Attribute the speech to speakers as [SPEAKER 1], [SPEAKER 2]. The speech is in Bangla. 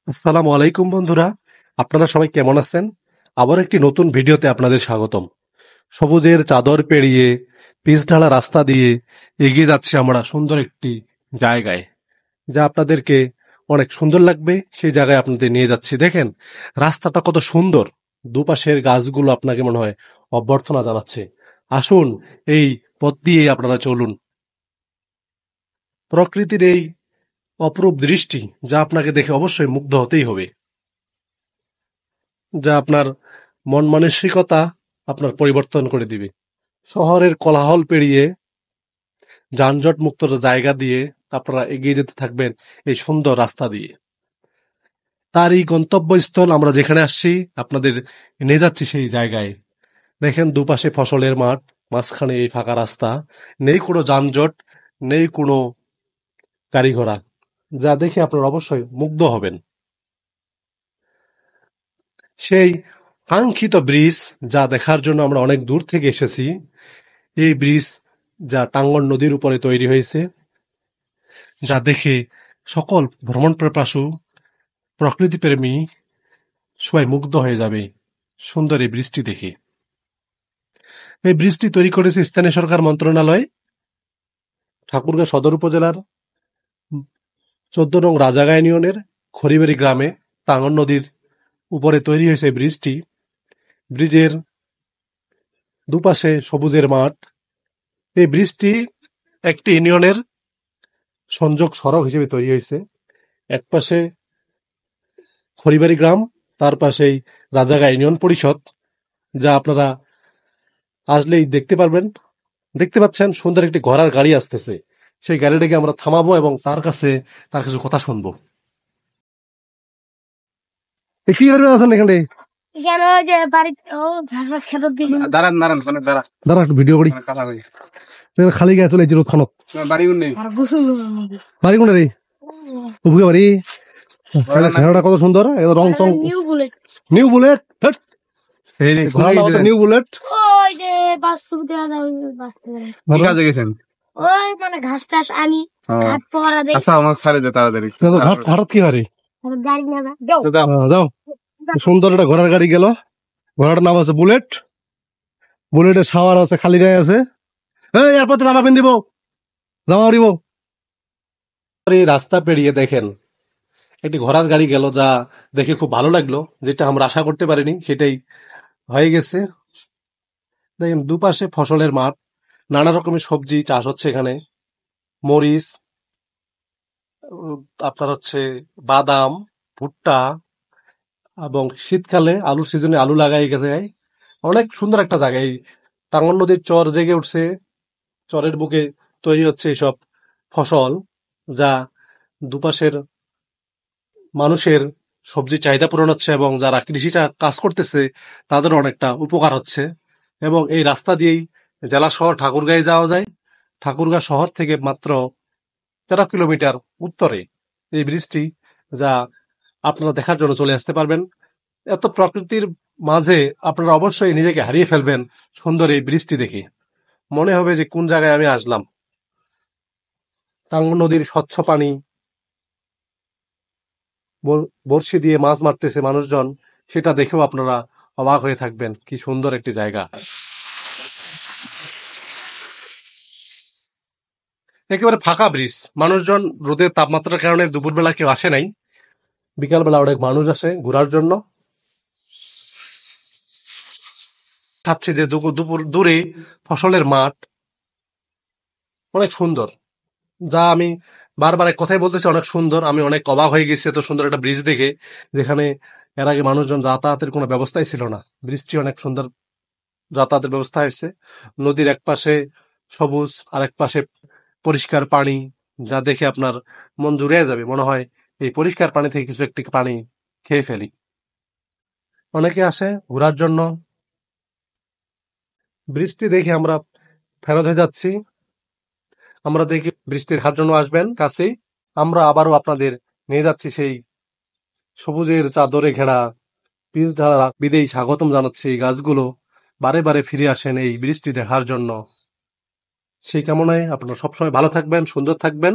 [SPEAKER 1] আসসালামু আলাইকুম বন্ধুরা, আপনারা সবাই কেমন আছেন? আবার একটি নতুন ভিডিওতে আপনাদের স্বাগতম। সবুজের চাদর পেরিয়ে পিচ ঢালা রাস্তা দিয়ে এগিয়ে যাচ্ছি আমরা সুন্দর একটি জায়গায়, যা আপনাদেরকে অনেক সুন্দর লাগবে। সেই জায়গায় আপনাদের নিয়ে যাচ্ছি। দেখেন রাস্তাটা কত সুন্দর, দুপাশের গাছগুলো আপনাকে মনে হয় অভ্যর্থনা জানাচ্ছে। আসুন এই পথ দিয়ে আপনারা চলুন। প্রকৃতির এই অপরূপ দৃষ্টি, যা আপনাকে দেখে অবশ্যই মুগ্ধ হতেই হবে, যা আপনার মন মানসিকতা আপনার পরিবর্তন করে দিবে। শহরের কোলাহল পেরিয়ে যানজট মুক্ত জায়গা দিয়ে আপনারা এগিয়ে যেতে থাকবেন এই সুন্দর রাস্তা দিয়ে। তার এই গন্তব্যস্থল আমরা যেখানে আসছি আপনাদের নিয়ে যাচ্ছি সেই জায়গায়। দেখেন দুপাশে ফসলের মাঠ, মাঝখানে এই ফাঁকা রাস্তা, নেই কোনো যানজট, নেই কোনো গাড়ি ঘোড়া, যা দেখে আপনারা অবশ্যই মুগ্ধ হবেন। সেই কাঙ্ক্ষিত ব্রিজ, যা দেখার জন্য আমরা অনেক দূর থেকে এসেছি। এই ব্রিজ যা টাঙ্গন নদীর উপরে তৈরি হয়েছে, যা দেখে সকল ভ্রমণ পিপাসু প্রকৃতিপ্রেমী সবাই মুগ্ধ হয়ে যাবে সুন্দর এই ব্রিজটি দেখে। এই ব্রিজটি তৈরি করেছে স্থানীয় সরকার মন্ত্রণালয়, ঠাকুরগাঁও সদর উপজেলার 14 নং রাজাগা ইউনিয়নের খড়িবাড়ি গ্রামে টাঙ্গন নদীর উপরে তৈরি হয়েছে এই ব্রিজটি। ব্রিজের দুপাশে সবুজের মাঠ। এই ব্রিজটি একটি ইউনিয়নের সংযোগ সড়ক হিসেবে তৈরি হয়েছে। এক পাশে খড়িবাড়ি গ্রাম, তার পাশেই রাজাগা ইউনিয়ন পরিষদ, যা আপনারা আসলেই দেখতে পারবেন। দেখতে পাচ্ছেন সুন্দর একটি ঘোড়ার গাড়ি আসতেছে। সেই গাড়িটাকে আমরা থামাবো এবং তার কিছু কথা শুনবো। কি করে আছেন এখানে? দাঁড়া একটু ভিডিও করি। খালি গায়ে চলে রোদ খানত বাড়ি কোন রে? বাড়ি ঘোড়াটা কত সুন্দর, রং চং। New bullet, new bullet.
[SPEAKER 2] ঘাস টাস আনি
[SPEAKER 1] হঠাৎ কি হারে যাও। সুন্দর একটা ঘোড়ার গাড়ি গেল। ঘোড়াটার নাম আছে বুলেট। বুলেটের শাওয়ার আছে, খালি গায়ে আছে। এরপর জামা পিন দিব, জামা উড়িব। এই রাস্তা পেরিয়ে দেখেন একটি ঘোড়ার গাড়ি গেল, যা দেখে খুব ভালো লাগলো। যেটা আমরা আশা করতে পারিনি সেটাই হয়ে গেছে। দেখেন দুপাশে ফসলের মাঠ, নানা রকমের সবজি চাষ হচ্ছে এখানে। মরিচ, আপনার হচ্ছে বাদাম, ভুট্টা, এবং শীতকালে আলুর সিজনে আলু লাগাই গেছে। অনেক সুন্দর একটা জায়গা। এই টাঙ্গন নদীর চর জেগে উঠছে, চরের বুকে তৈরি হচ্ছে এইসব ফসল, যা দুপাশের মানুষের সবজির চাহিদা পূরণ হচ্ছে এবং যারা কৃষি কাজ করতেছে তাদের অনেকটা উপকার হচ্ছে। এবং এই রাস্তা দিয়েই জেলা শহর ঠাকুরগাঁয়ে যাওয়া যায়। ঠাকুরগাঁও শহর থেকে মাত্র 13 কিলোমিটার উত্তরে এই ব্রিজটি, যা আপনারা দেখার জন্য চলে আসতে পারবেন। এত প্রকৃতির মাঝে আপনারা অবশ্যই নিজেকে হারিয়ে ফেলবেন সুন্দর এই ব্রিজটি দেখে। মনে হবে যে কোন জায়গায় আমি আসলাম। টাঙ্গন নদীর স্বচ্ছ পানি, বড়শি দিয়ে মাছ মারতেছে মানুষজন, সেটা দেখেও আপনারা অবাক হয়ে থাকবেন। কি সুন্দর একটি জায়গা। একেবারে ফাঁকা ব্রিজ, মানুষজন রোদের তাপমাত্রার কারণে দুপুরবেলা কেউ আসে নাই। বিকালবেলা অনেক মানুষ আসে ঘোরার জন্য। থাকছে যে দুপুর দূরে ফসলের মাঠ অনেক সুন্দর, যা আমি বারবার এক কথাই বলতেছি, অনেক সুন্দর। আমি অনেক অবাক হয়ে গেছি এত সুন্দর একটা ব্রিজ দেখে, যেখানে এর আগে মানুষজন যাতায়াতের কোনো ব্যবস্থাই ছিল না। ব্রিজটি অনেক সুন্দর যাতায়াতের ব্যবস্থা হয়েছে। নদীর এক পাশে সবুজ, আর এক পাশে পরিষ্কার পানি, যা দেখে আপনার মন জুড়ে যাবে। মনে হয় এই পরিষ্কার পানি থেকে কিছু একটি পানি খেয়ে ফেলি। অনেকে আসে ঘোরার জন্য। ব্রিজটি দেখে আমরা ফেরত হয়ে যাচ্ছি। আমরা দেখি বৃষ্টি দেখার জন্য আসবেন কাছেই। আমরা আবারও আপনাদের নিয়ে যাচ্ছি সেই সবুজের চাদরে ঘেরা পিচ ঢালা বিদেই স্বাগতম জানাচ্ছি এই গাছগুলো। বারে বারে ফিরে আসেন এই বৃষ্টি দেখার জন্য। সেই কামনায় আপনারা সবসময় ভালো থাকবেন, সুন্দর থাকবেন।